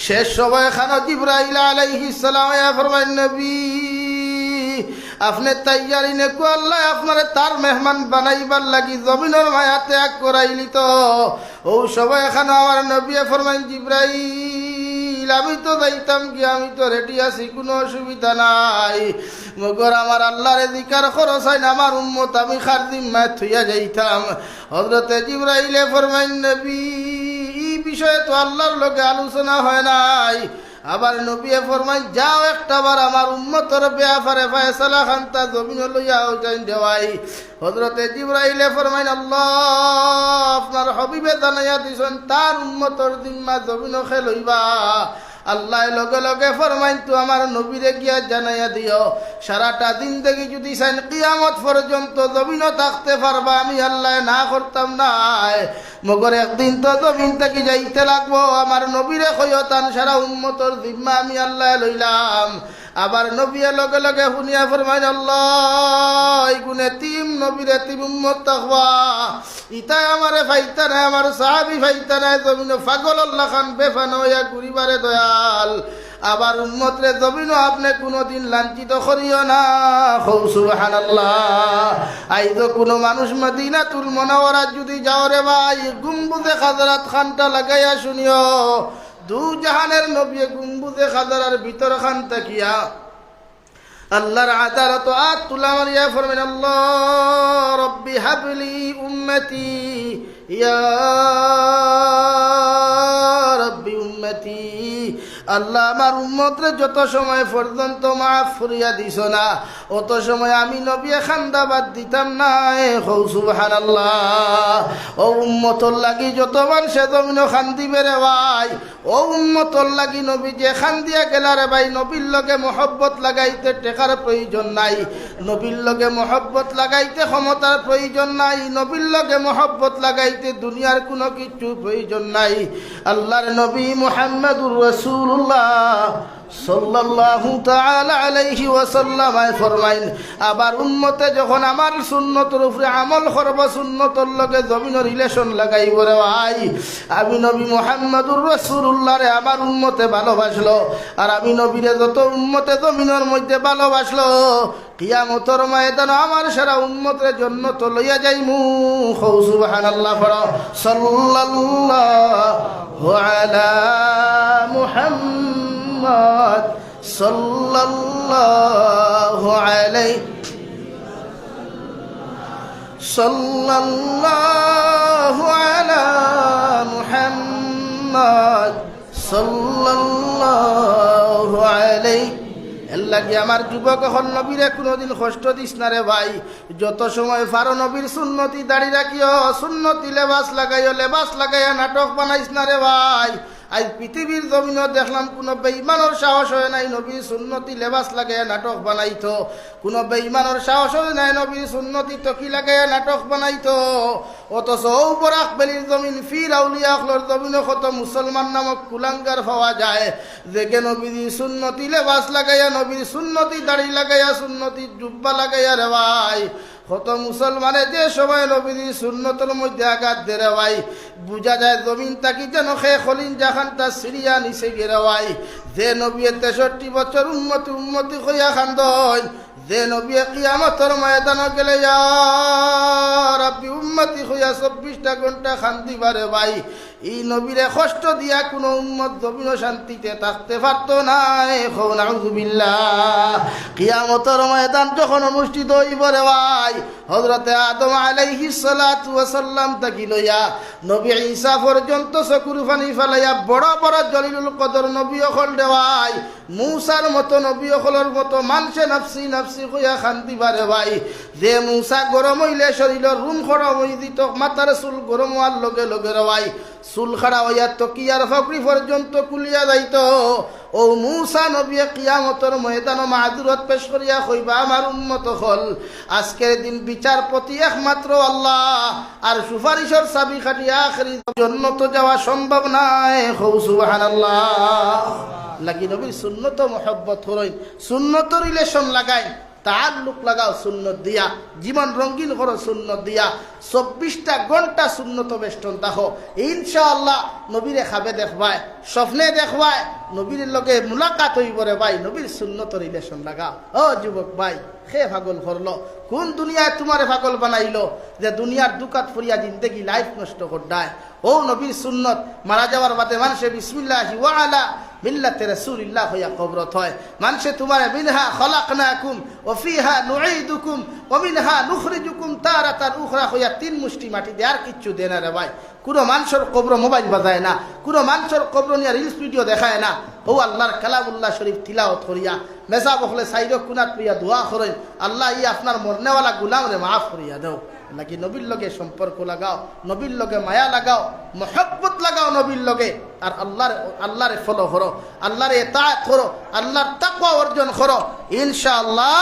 শেষ সময় খান জিবরাইল আলাইহিস সালাম ফরমাইন, নবী আপনি তৈয়ারি নেকু, আল্লাহ আপনারে তার মেহমান বানাইবার লাগি জমিনের মায়া ত্যাগ করাইলি তো। ও সবাই এখানে আমার নবী ফরমাইন, জিবরাইল আমি তো যাইতাম কি, আমি তো রেডি আছি, কোনো অসুবিধা নাই, মগর আমার আল্লাহরে জিকার খরচ হয় না, আমার উম্মত আমি খারদিম মায় থইয়া যাইতাম। হযরতে জিবরাইলে ফরমাইন, নবী এই বিষয়ে তো আল্লাহর লগে আলোচনা হয় নাই। আবার নবী ফরমাই, যাও একটাবার আমার উম্মতর ব্যাপারে ফয়সালা খান্তা জমিন লইয়াও যাই দেওয়াই। হযরতে জিবরাইলে ফরমাইন, আল্লাহ আপনার হবিবে জানাইয়া দিছেন তার উম্মতর জিম্মা জমিন লইবা। আল্লাহ লগে লগে ফরমাইন, তো আমার নবীরে গিয়া জানাইয়া দিও, সারাটা জিন্দেগি যদি চাইন কিয়ামত পর্যন্ত জমিন থাকতে পারবা, আমি আল্লাহ না করতাম না, মগর একদিন তো জমিন থেকে যাইতে লাগবো। আমার নবীরে কয়তান সারা উম্মতর জিম্মা আমি আল্লাহ লইলাম। আবার নবীর লগে লগে শুনিয়া ফরমাইন, আল্লাহ এই গুণে 3 নবীরে 3 উম্মত থাকবা, ইতাই আমারে ফাইতা নাই, আমার সাহাবি ফাইতা নাই, জমিন পাগল আল্লাহ খান বেফান হইয়া ঘুরিবারে দয়াল। আবার উম্মতরে জমিনও আপনি কোনোদিন লাঞ্ছিত করিও না। সুবহানাল্লাহ। আইতো কোনো মানুষ মদিনাতুল মুনাওয়ারা যদি যাও রে ভাই, গুম্বুজে খাজরাত খানটা লাগাইয়া শুনিও, দু জাহানের নবী গুম্বুজে খাজরার ভিতর খান তাকিয়া আল্লাহর আদালত আত তুলা মারিয়া ফরমেন, আল্লাহ রব্বি হাবলি উম্মতি, ইয়া রব্বি উম্মতি, আল্লাহ আমার উম্মতরে যত সময় পর্যন্ত মাফ করিয়া দিছ না, অত সময় আমি নবী খান্দাবাদ দিতাম না। সুবহানাল্লাহ। ও উম্মতর লাগি যত মানুষে জমিন খান্দিবে রে ভাই, ও উম্মতর লাগি নবী যে খান্দিয়া গেলা রে ভাই, নবীর লগে মহব্বত লাগাইতে টেকার প্রয়োজন নাই, নবীর লগে মহব্বত লাগাইতে ক্ষমতার প্রয়োজন নাই, নবীর লগে মহব্বত লাগাইতে দুনিয়ার কোনো কিছু প্রয়োজন নাই। আল্লাহর নবী মুহাম্মদুর রাসূলুল্লাহ সাল্লাল্লাহু তাআলা আলাইহি ওয়াসাল্লাম ফরমাইন, আবার উম্মতে যখন আমার সুন্নতের উপরে আমল করব, সুন্নতের লগে জমিনের রিলেশন লাগাইব রে ভাই, আমি নবী মুহাম্মদুর রাসূলুল্লাহ রে আমার উম্মতে ভালোবাসলো, আর আমি নবীরে যত উম্মতে জমিনের মধ্যে ভালোবাসলো, কিয়ামতের ময়দানে আমার সারা উম্মতের জন্য তো লইয়া যাইমু খৌ সুবহানাল্লাহ পড়ো সাল্লাল্লাহু আলা মুহাম্মদ সাল্লাল্লাহু আলাইহি সাল্লাল্লাহু আলা মুহাম্মদ সাল্লাল্লাহু আলাইহি। এর লাগে আমার যুবক হল নবীরে কোনোদিন কষ্ট দিস না রে ভাই। যত সময় পারো নবীর সুন্নতি দাড়ি রাখিও, সুন্নতি লেবাস লাগাইও, লেবাস লাগাইয়া নাটক বানাইস না রে ভাই। আজ পৃথিবীর জমিনও দেখলাম কোনো বেঈমানের সাহস হয় নাই নবীর সুন্নতি লেবাস লাগাইয়া নাটক বানাইতো, কোনো বেঈমানের সাহস হয় নাই নবীর সুন্নতি তকি লাগাইয়া নাটক বানাইতো। অথচ বরাক বেলির জমিন ফির আউলিয়া আখলর জমিনও কত মুসলমান নামক কুলাঙ্গার পাওয়া যায় দেখে নবীর সুন্নতি লেবাস লাগাইয়া, নবীর সুন্নতি দাড়ি লাগাইয়া, সুন্নতি জুব্বা লাগাইয়া রে ভাই কত মুসলমানে যে সময় নবীর সুন্নতের মধ্যে আঘাত দে রে ভাই, বুঝা যায় জমিন তাকি যেন খে খলিন জাহান তা সিরিয়া নিচে গেরে ভাই। যে নবী 63 বছর উম্মতি উম্মতি হইয়া খান্দন, যে নবী কিয়ামতের ময়দানে গেলে ইয়া রাব্বি উম্মতি হইয়া 24টা ঘন্টা খান্দিবারে ভাই, এই নবীরে কষ্ট দিয়া কোনো উম্মত জমিন শান্তিতে থাকতে পারতো না। নাউযুবিল্লাহ। কিয়ামতের ময়দান যখন অনুষ্ঠিত হইব রে ভাই, হযরতে আদম আলাইহিস সালাতু ওয়াস সালাম তাকি লইয়া নবী ঈসা পর্যন্ত চকুর পানি ফেলাইয়া বড় বড় জলিলুল কদর নবী হল রে ভাই, মূসার মতো নবী হলর মতো মানুষে নাফসি নাফসি কইয়া খান্দিবারে ভাই। যে মূসা গরম হইলে শরীরের রুম গরম হই দিত, মাথার চুল গরম হওয়ার লগে লগে রে ভাই চুল খাড়া হইয়া তকিয়ার ফাকড়ি পর্যন্ত কুলিয়া যাইত। ও মূসা নবী কিয়ামতের ময়দানে মাহদুরত পেশ করিয়া কইবা আমার উম্মত হল আজকের দিন বিচারপতি একমাত্র আল্লাহ, আর সুপারিশের চাবি খাটিয়া আখেরি জান্নাতে যাওয়া সম্ভব নাই। সুবহানাল্লাহ। লাগি নবীর সুন্নত মহব্বত হরই, সুন্নত রিলেশন লাগাই, তাআল্লুক লাগাও সুন্নত দিয়া, জীবন রঙিন করো সুন্নত দিয়া, 24টা ঘন্টা সুন্নত বেষ্টন থাকো, ইনশাআল্লাহ নবীরে খাবে দেখবায়, স্বপ্নে দেখবায়, নবীর লগে মুলাকাত হইব রে ভাই। নবীর সুন্নত রিলেশন লাগা। ও যুবক ভাই, খে পাগল করলো, কোন দুনিয়ায় তোমারে পাগল বানাইলো যে দুনিয়ার দুকাত ফুরিয়া জিন্দেগি লাইফ নষ্ট করডায়। ও নবীর সুন্নত মারা যাওয়ার বাদে মানুষে বিসমিল্লাহি ওয়া আলা মিল্লাতে রাসূলিল্লাহ হইয়া কবরত হয়। মানুষে তোমারে মিনহা খলাকনাকুম ওয়া ফিহা নুঈদুকুম ওয়া মিনহা নুখরিজুকুম তারাতান উখরা হইয়া 3 মুষ্টি মাটি দে, আর কিচ্ছু দে না রে ভাই। কোনো মানুষের কবর মোবাইল বাজায় না, কোনো মানুষের কবর নিয়ে রিলস ভিডিও দেখায় না। ও আল্লাহর কালামুল্লাহ শরীফ তিলাওয়াত করিয়া মেজা বখলে সাইড কুনাত পিয়া দোয়া করেন, আল্লাহ ই আপনার মরনেওয়ালা গুলাম রে মাফ করিয়া দাও। নাকি নবীর লগে সম্পর্ক লাগাও, নবীর লগে মায়া লাগাও, মহব্বত লাগাও নবীর লগে, আর আল্লাহরে ফলো করো, আল্লাহরে ইতাআত করো, আল্লাহর তাকওয়া অর্জন করো। ইনশাআল্লাহ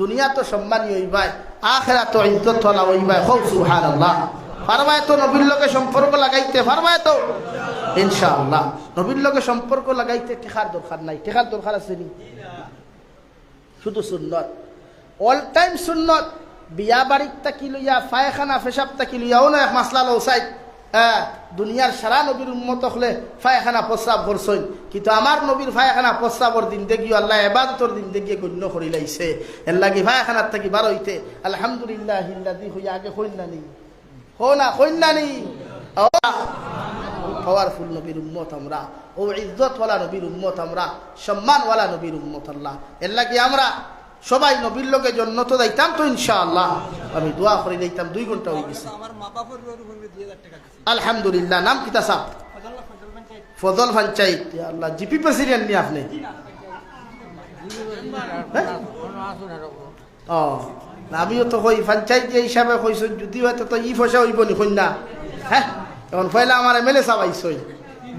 দুনিয়া তো সম্মানী হইবাই, আখিরাত তো ইজ্জত ওয়ালা হইবাই। সুবহানাল্লাহ। পারবায় তো নবীর লগে সম্পর্ক লাগাইতে, পারবায় তো ইনশাআল্লাহ। নবীর লগে সম্পর্ক লাগাইতে টেকার দরকার নাই, টেকার দরকার আছে নি? শুধু সুন্নত, অল টাইম সুন্নত। বিয়া বাড়ির তাকি লইয়া ফায়খানা পেশাব তাকি লইয়াও না এক মাসলা লৌসাই। দুনিয়ার সারা নবীর উম্মত হলে ফায়খানা প্রস্রাব করছই, কিন্তু আমার নবীর ফায়খানা প্রস্রাবর দিন দেখিও আল্লাহ ইবাদতর দিন দেখিয়ে গণ্য করি লাইছে। এর লাগি ফায়খানার থাকি বার হইতে আলহামদুলিল্লাহ হিল্লাদি হইয়া আগে কইনানি হো না কইনানি পাওয়ারফুল নবীর উম্মত আমরা, ও ইজ্জতওয়ালা নবীর উম্মত আমরা, সম্মানওয়ালা নবীর উম্মত আল্লাহ। এর লাগি আমরা সবাই নবীর লোকে জন্য তো যাইতাম তো ইনশাআল্লাহ। আমি দোয়া করে যাইতাম, 2 ঘন্টা হয়ে গেছে আলহামদুলিল্লাহ। নাম কিতা সাহ? ফজল পঞ্চায়েত। আল্লাহ জিপি প্রেসিডেন্ট নি আপনি? ও আমিও তো কই পঞ্চায়েত হিসাবে কইছেন, যদি হয়তো তো ই পয়সা হইব নি কন্যা। হ্যাঁ এখন পয়লা আমার এমএলএ সাহেব আইসই,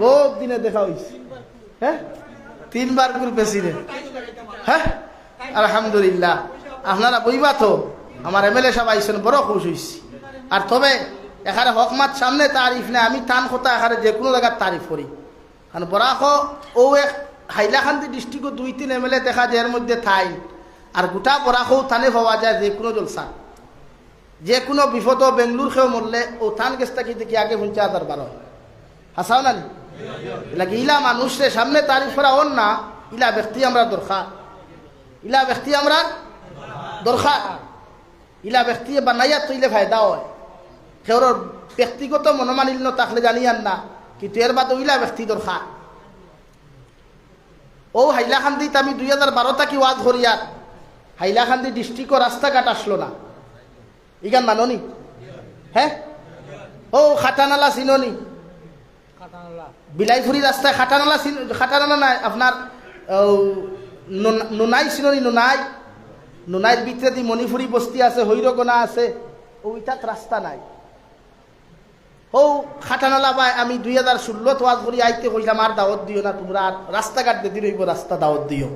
বহুত দিনে দেখা হইছে। হ্যাঁ 3 বার করে প্রেসিডেন্ট। হ্যাঁ আলহামদুলিল্লাহ। আপনারা বইবা তো, আমার এমএলএ সাহেব আইসেন, বড় খুশ হইছি। আর তবে এখানে হকমাত সামনে তারিফ নেই, আমি টান কথা এখানে যে কোনো জায়গার তারিফ করি। কারণ বরাক ও এক হাইলাকান্দি ডিস্ট্রিক্ট 2-3 এমএলএ দেখা যায় এর মধ্যে ঠাই, আর গোটা বরাকও থানে পাওয়া যায় যে কোনো জলসা, যে কোনো বিপদ। বেঙ্গলুর খেয়েও মরলে ও থান গেছ থাকি দেখি আগে 50,000-12 হাসাও না লাগে। ইলা মানুষের সামনে তারিফ করা ওর না, ইলা ব্যক্তি আমরা দরকার, ইলা ব্যক্তি আমরা দরকার ইলা ব্যক্তি বানাইয়া তৈলে ফায়দা হয় সেওর ব্যক্তিগত মনোমালিন্য থাকলে জানিয়ান না কিন্তু এর বাদ ইলা ব্যক্তি দরকার ও হাইলাকান্দিতে আমি 2012 থাকি ওয়াজ করিয়ার হাইলাকান্দি ডিস্ট্রিক্টও রাস্তাঘাট আসলো না ইগান মাননি হ্যাঁ ও খাটানালা চিননি বিলাইফুরি রাস্তায় খাটানালা নাই আপনার নোনাই চিননি নোনাইয়ের ভিতরে দি মণিপুরি বস্তি আছে হৈরগোনা আছে ওইটাত রাস্তা নাই ও খাটানালা পায় আমি 2016 ওয়াজ করি আইতে কইলাম আর দাওয়াত দিও না তোমরা আর রাস্তাঘাট দিয়ে রইব রাস্তা দাওয়াত দিও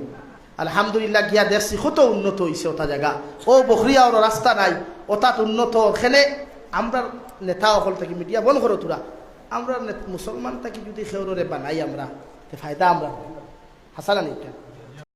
আলহামদুলিল্লাহ গিয়া দেখছি কত উন্নত হয়েছে ওটা জায়গা ও বখরিয়া ওর রাস্তা নাই ওটাত উন্নত ওখানে আমরা নেতা অকল থাকি মিডিয়া বন্ধ করো তোরা আমরা মুসলমান থাকি যদি খেউরে বানাই আমরা ফায়দা আমরা হাসানা নেই